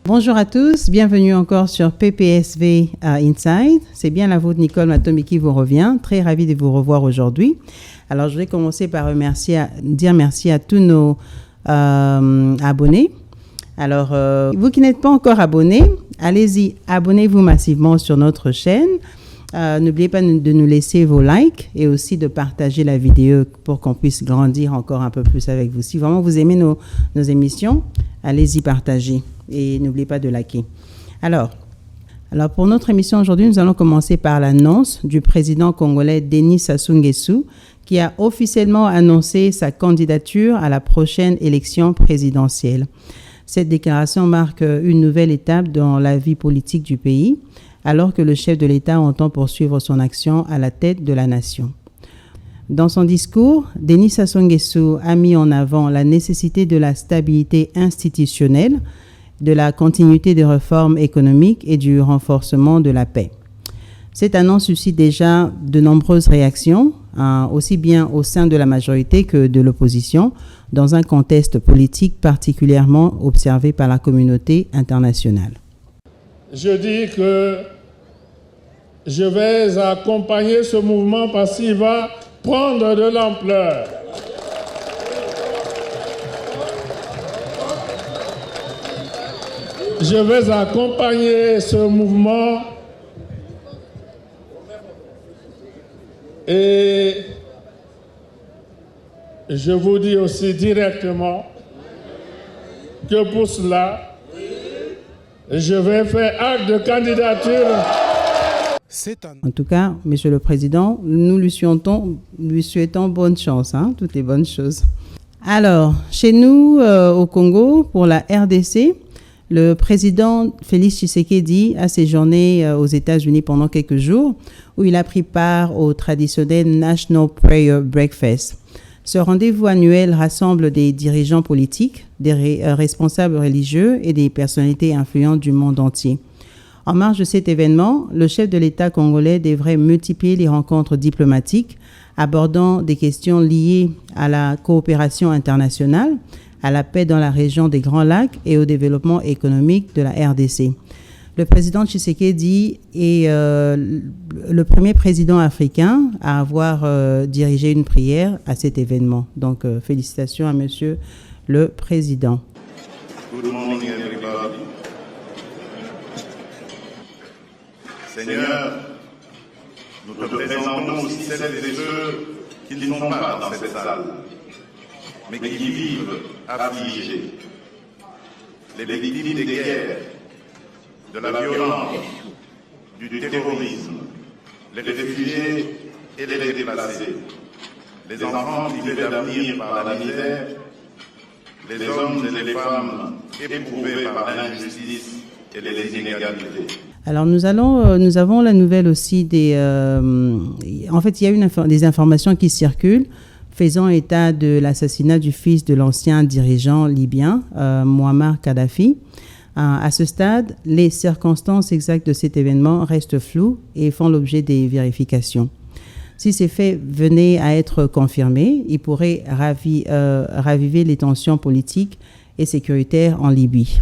Bonjour à tous, bienvenue encore sur PPSV Inside. C'est bien la vôtre Nicole Matomi qui vous revient. Très ravie de vous revoir aujourd'hui. Alors je vais commencer par dire merci à tous nos abonnés. Alors vous qui n'êtes pas encore abonnés, allez-y, abonnez-vous massivement sur notre chaîne. N'oubliez pas de nous laisser vos likes et aussi de partager la vidéo pour qu'on puisse grandir encore un peu plus avec vous. Si vraiment vous aimez nos émissions, allez-y partager et n'oubliez pas de liker. Alors pour notre émission aujourd'hui, nous allons commencer par l'annonce du président congolais Denis Sassou Nguesso qui a officiellement annoncé sa candidature à la prochaine élection présidentielle. Cette déclaration marque une nouvelle étape dans la vie politique du pays, alors que le chef de l'État entend poursuivre son action à la tête de la nation. Dans son discours, Denis Sassou Nguesso a mis en avant la nécessité de la stabilité institutionnelle, de la continuité des réformes économiques et du renforcement de la paix. Cette annonce suscite déjà de nombreuses réactions, aussi bien au sein de la majorité que de l'opposition, dans un contexte politique particulièrement observé par la communauté internationale. Je dis que je vais accompagner ce mouvement parce qu'il va prendre de l'ampleur. Je vais accompagner ce mouvement et je vous dis aussi directement que pour cela, je vais faire acte de candidature. En tout cas, Monsieur le Président, nous lui souhaitons bonne chance, toutes les bonnes choses. Alors, chez nous, au Congo, pour la RDC, le président Félix Tshisekedi a séjourné aux États-Unis pendant quelques jours, où il a pris part au traditionnel National Prayer Breakfast. Ce rendez-vous annuel rassemble des dirigeants politiques, des responsables religieux et des personnalités influentes du monde entier. En marge de cet événement, le chef de l'État congolais devrait multiplier les rencontres diplomatiques abordant des questions liées à la coopération internationale, à la paix dans la région des Grands Lacs et au développement économique de la RDC. Le président Tshisekedi est le premier président africain à avoir dirigé une prière à cet événement. Donc, félicitations à Monsieur le Président. Good morning, everybody. Seigneur, nous te présentons aussi celles et ceux qui ne sont pas dans cette salle, mais qui vivent affligés. Les victimes des guerres, de la violence, du terrorisme, les réfugiés et les déplacés, les enfants privés d'avenir par la misère, les hommes et les femmes éprouvés par l'injustice et les inégalités. Alors nous avons la nouvelle aussi en fait, il y a des informations qui circulent faisant état de l'assassinat du fils de l'ancien dirigeant libyen, Mouammar Kadhafi. À ce stade, les circonstances exactes de cet événement restent floues et font l'objet des vérifications. Si ces faits venaient à être confirmés, ils pourraient raviver les tensions politiques et sécuritaires en Libye.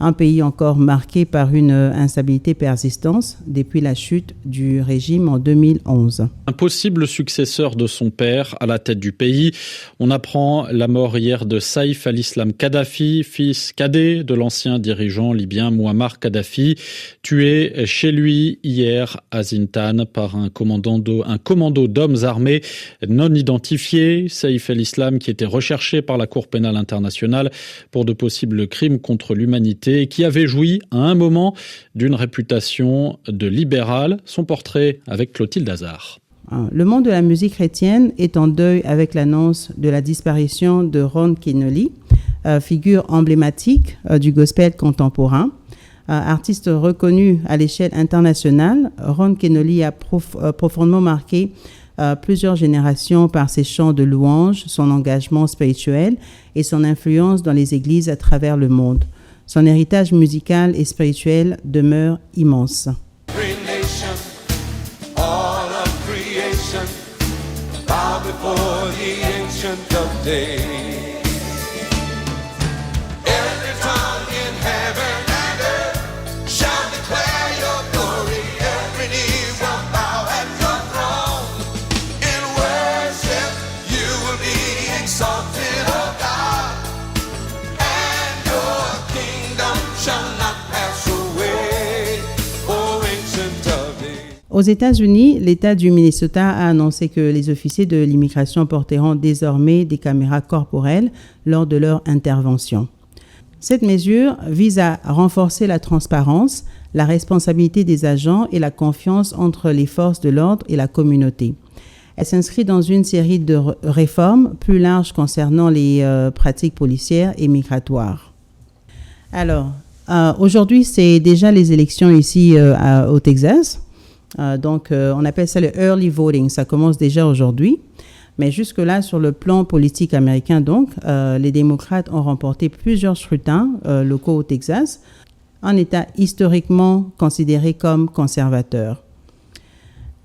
Un pays encore marqué par une instabilité persistante depuis la chute du régime en 2011. Un possible successeur de son père à la tête du pays. On apprend la mort hier de Saïf al-Islam Kadhafi, fils cadet de l'ancien dirigeant libyen Mouammar Kadhafi, tué chez lui hier à Zintan par un commando d'hommes armés non identifiés. Saïf al-Islam qui était recherché par la Cour pénale internationale pour de possibles crimes contre l'humanité et qui avait joui à un moment d'une réputation de libéral. Son portrait avec Clotilde Hazard. Le monde de la musique chrétienne est en deuil avec l'annonce de la disparition de Ron Kenoly, figure emblématique du gospel contemporain. Artiste reconnu à l'échelle internationale, Ron Kenoly a profondément marqué plusieurs générations par ses chants de louange, son engagement spirituel et son influence dans les églises à travers le monde. Son héritage musical et spirituel demeure immense. Every tongue in heaven Aux États-Unis, l'État du Minnesota a annoncé que les officiers de l'immigration porteront désormais des caméras corporelles lors de leur intervention. Cette mesure vise à renforcer la transparence, la responsabilité des agents et la confiance entre les forces de l'ordre et la communauté. Elle s'inscrit dans une série de réformes plus larges concernant les pratiques policières et migratoires. Alors, aujourd'hui, c'est déjà les élections ici au Texas. On appelle ça le early voting. Ça commence déjà aujourd'hui. Mais jusque-là, sur le plan politique américain, les démocrates ont remporté plusieurs scrutins locaux au Texas, un État historiquement considéré comme conservateur.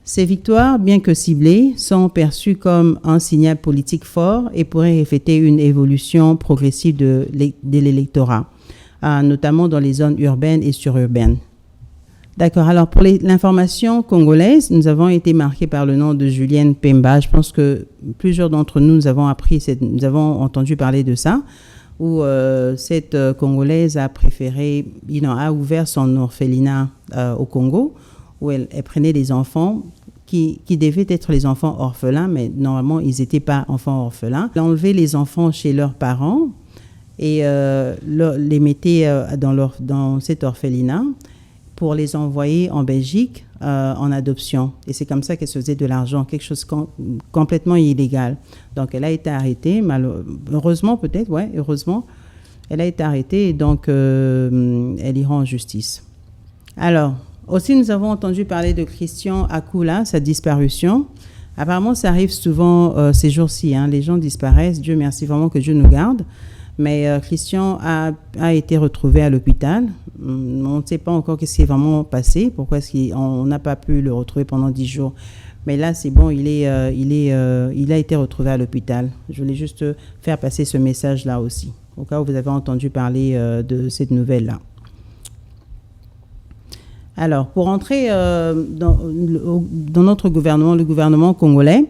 Ces victoires, bien que ciblées, sont perçues comme un signal politique fort et pourraient refléter une évolution progressive de l'électorat, notamment dans les zones urbaines et sururbaines. D'accord. Alors, pour l'information congolaise, nous avons été marqués par le nom de Julienne Pemba. Je pense que plusieurs d'entre nous, nous avons entendu parler de ça, où cette Congolaise a a ouvert son orphelinat au Congo, où elle prenait des enfants qui devaient être les enfants orphelins, mais normalement, ils n'étaient pas enfants orphelins. Elle enlevait les enfants chez leurs parents et les mettait dans cet orphelinat pour les envoyer en Belgique en adoption. Et c'est comme ça qu'elle se faisait de l'argent, quelque chose complètement illégal. Donc, elle a été arrêtée, heureusement peut-être, heureusement. Elle a été arrêtée et donc elle ira en justice. Alors, aussi nous avons entendu parler de Christian Akula, sa disparition. Apparemment, ça arrive souvent ces jours-ci. Les gens disparaissent, Dieu merci vraiment que Dieu nous garde. Mais Christian a été retrouvé à l'hôpital. On ne sait pas encore ce qui est vraiment passé. Pourquoi est-ce qu'on n'a pas pu le retrouver pendant 10 jours. Mais là, c'est bon, il a été retrouvé à l'hôpital. Je voulais juste faire passer ce message-là aussi, au cas où vous avez entendu parler de cette nouvelle-là. Alors, pour entrer dans notre gouvernement, le gouvernement congolais,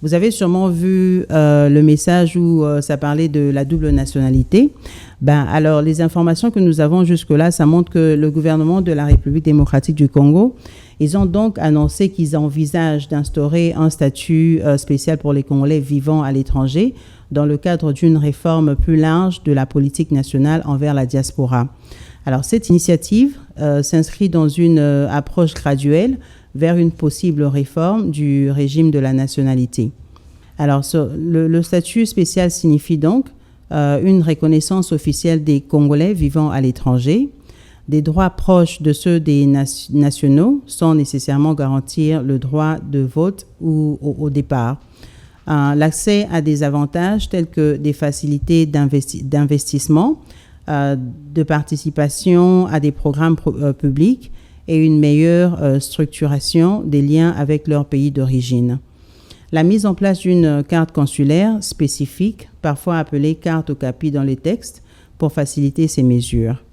vous avez sûrement vu le message où ça parlait de la double nationalité. Alors, les informations que nous avons jusque-là, ça montre que le gouvernement de la République démocratique du Congo, ils ont donc annoncé qu'ils envisagent d'instaurer un statut spécial pour les Congolais vivant à l'étranger dans le cadre d'une réforme plus large de la politique nationale envers la diaspora. Alors, cette initiative s'inscrit dans une approche graduelle vers une possible réforme du régime de la nationalité. Alors, le statut spécial signifie donc une reconnaissance officielle des Congolais vivant à l'étranger. Des droits proches de ceux des nationaux sans nécessairement garantir le droit de vote ou au départ. L'accès à des avantages tels que des facilités d'investissement, de participation à des programmes publics, et une meilleure structuration des liens avec leur pays d'origine. La mise en place d'une carte consulaire spécifique, parfois appelée carte Okapi dans les textes, pour faciliter ces mesures.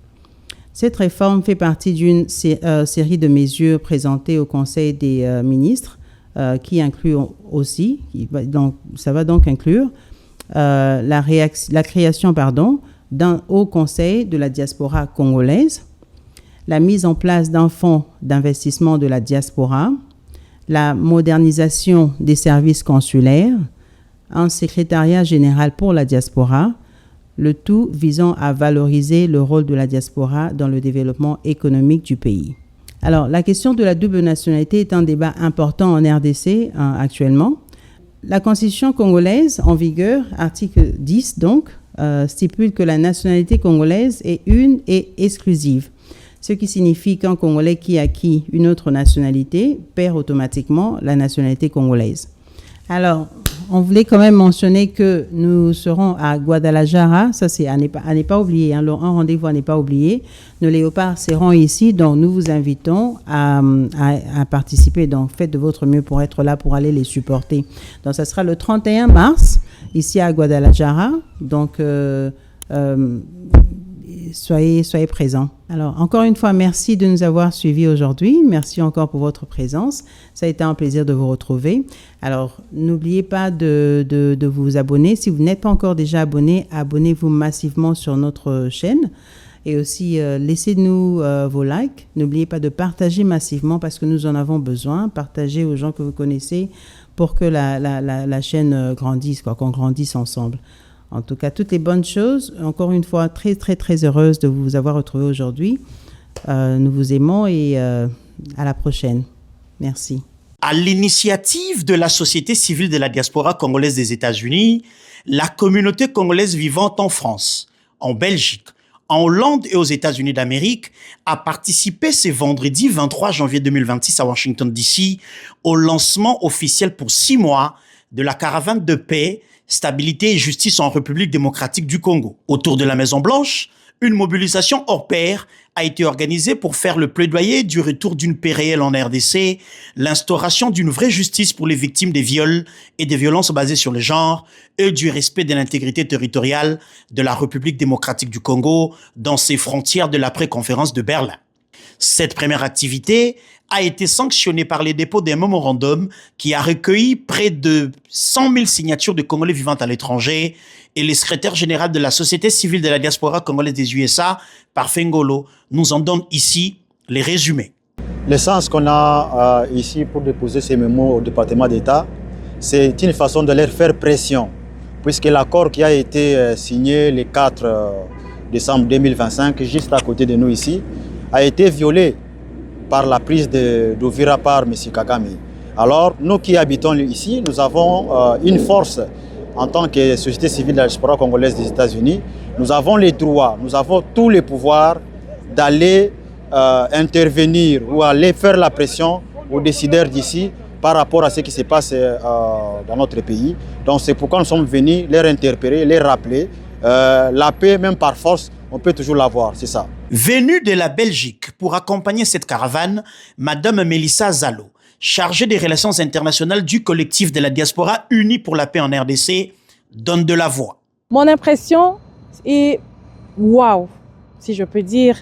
Cette réforme fait partie d'une série de mesures présentées au Conseil des ministres, qui inclut aussi, ça va donc inclure la création d'un haut conseil de la diaspora congolaise, la mise en place d'un fonds d'investissement de la diaspora, la modernisation des services consulaires, un secrétariat général pour la diaspora, le tout visant à valoriser le rôle de la diaspora dans le développement économique du pays. Alors, la question de la double nationalité est un débat important en RDC actuellement. La Constitution congolaise en vigueur, article 10 donc, stipule que la nationalité congolaise est une et exclusive. Ce qui signifie qu'un Congolais qui acquit une autre nationalité perd automatiquement la nationalité congolaise. Alors, on voulait quand même mentionner que nous serons à Guadalajara, ça c'est à ne pas oublier, un rendez-vous à ne pas oublier. Nos léopards seront ici, donc nous vous invitons à participer, donc faites de votre mieux pour être là, pour aller les supporter. Donc ça sera le 31 mars, ici à Guadalajara, donc soyez présents. Alors, encore une fois, merci de nous avoir suivis aujourd'hui. Merci encore pour votre présence. Ça a été un plaisir de vous retrouver. Alors, n'oubliez pas de vous abonner. Si vous n'êtes pas encore déjà abonné, abonnez-vous massivement sur notre chaîne. Et aussi, laissez-nous vos likes. N'oubliez pas de partager massivement parce que nous en avons besoin. Partagez aux gens que vous connaissez pour que la chaîne grandisse, qu'on grandisse ensemble. En tout cas, toutes les bonnes choses. Encore une fois, très, très, très heureuse de vous avoir retrouvé aujourd'hui. Nous vous aimons et à la prochaine. Merci. À l'initiative de la société civile de la diaspora congolaise des États-Unis, la communauté congolaise vivante en France, en Belgique, en Hollande et aux États-Unis d'Amérique a participé ce vendredi 23 janvier 2026 à Washington DC au lancement officiel pour 6 mois de la caravane de paix, stabilité et justice en République démocratique du Congo. Autour de la Maison-Blanche, une mobilisation hors pair a été organisée pour faire le plaidoyer du retour d'une paix réelle en RDC, l'instauration d'une vraie justice pour les victimes des viols et des violences basées sur le genre et du respect de l'intégrité territoriale de la République démocratique du Congo dans ses frontières de l'après-conférence de Berlin. Cette première activité a été sanctionnée par les dépôts d'un mémorandum qui a recueilli près de 100 000 signatures de Congolais vivant à l'étranger et le secrétaire général de la Société civile de la diaspora congolaise des USA, Parfait Ngolo, nous en donne ici les résumés. L'essence qu'on a ici pour déposer ces mémos au département d'État, c'est une façon de leur faire pression, puisque l'accord qui a été signé le 4 décembre 2025, juste à côté de nous ici, a été violé par la prise d'Uvira par M. Kagame. Alors, nous qui habitons ici, nous avons une force en tant que société civile de la diaspora congolaise des États-Unis. Nous avons les droits, nous avons tous les pouvoirs d'aller intervenir ou aller faire la pression aux décideurs d'ici par rapport à ce qui se passe dans notre pays. Donc c'est pourquoi nous sommes venus les interpeller, les rappeler. La paix, même par force, on peut toujours l'avoir, c'est ça. Venue de la Belgique pour accompagner cette caravane, Madame Mélissa Zalo, chargée des relations internationales du collectif de la diaspora unie pour la paix en RDC, donne de la voix. Mon impression est waouh, si je peux dire.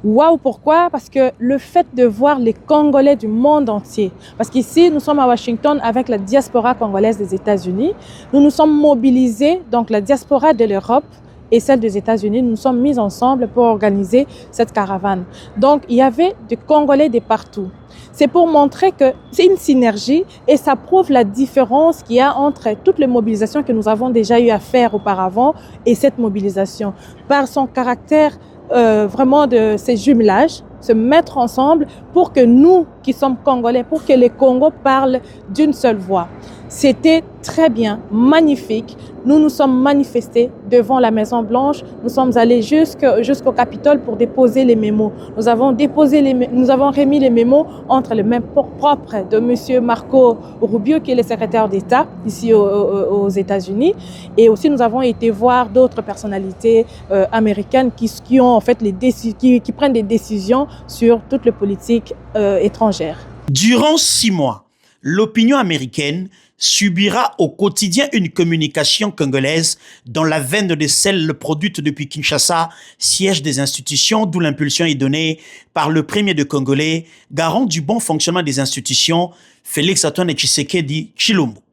Waouh, pourquoi? Parce que le fait de voir les Congolais du monde entier, parce qu'ici, nous sommes à Washington avec la diaspora congolaise des États-Unis, nous nous sommes mobilisés, donc la diaspora de l'Europe et celle des États-Unis, nous sommes mis ensemble pour organiser cette caravane. Donc, il y avait des Congolais de partout. C'est pour montrer que c'est une synergie et ça prouve la différence qu'il y a entre toutes les mobilisations que nous avons déjà eu à faire auparavant et cette mobilisation. Par son caractère vraiment de ces jumelages, se mettre ensemble pour que nous qui sommes Congolais, pour que les Congos parlent d'une seule voix. C'était très bien, magnifique. Nous nous sommes manifestés devant la Maison-Blanche. Nous sommes allés jusqu'au Capitole pour déposer les mémos. Nous avons remis les mémos entre les mains propres de M. Marco Rubio, qui est le secrétaire d'État ici aux États-Unis. Et aussi, nous avons été voir d'autres personnalités américaines qui ont en fait qui prennent des décisions sur toute la politique étrangère. Durant 6 mois, l'opinion américaine subira au quotidien une communication congolaise dans la veine de celle produite depuis Kinshasa, siège des institutions, d'où l'impulsion est donnée par le premier de Congolais, garant du bon fonctionnement des institutions, Félix Antoine Tshisekedi Tshilombo.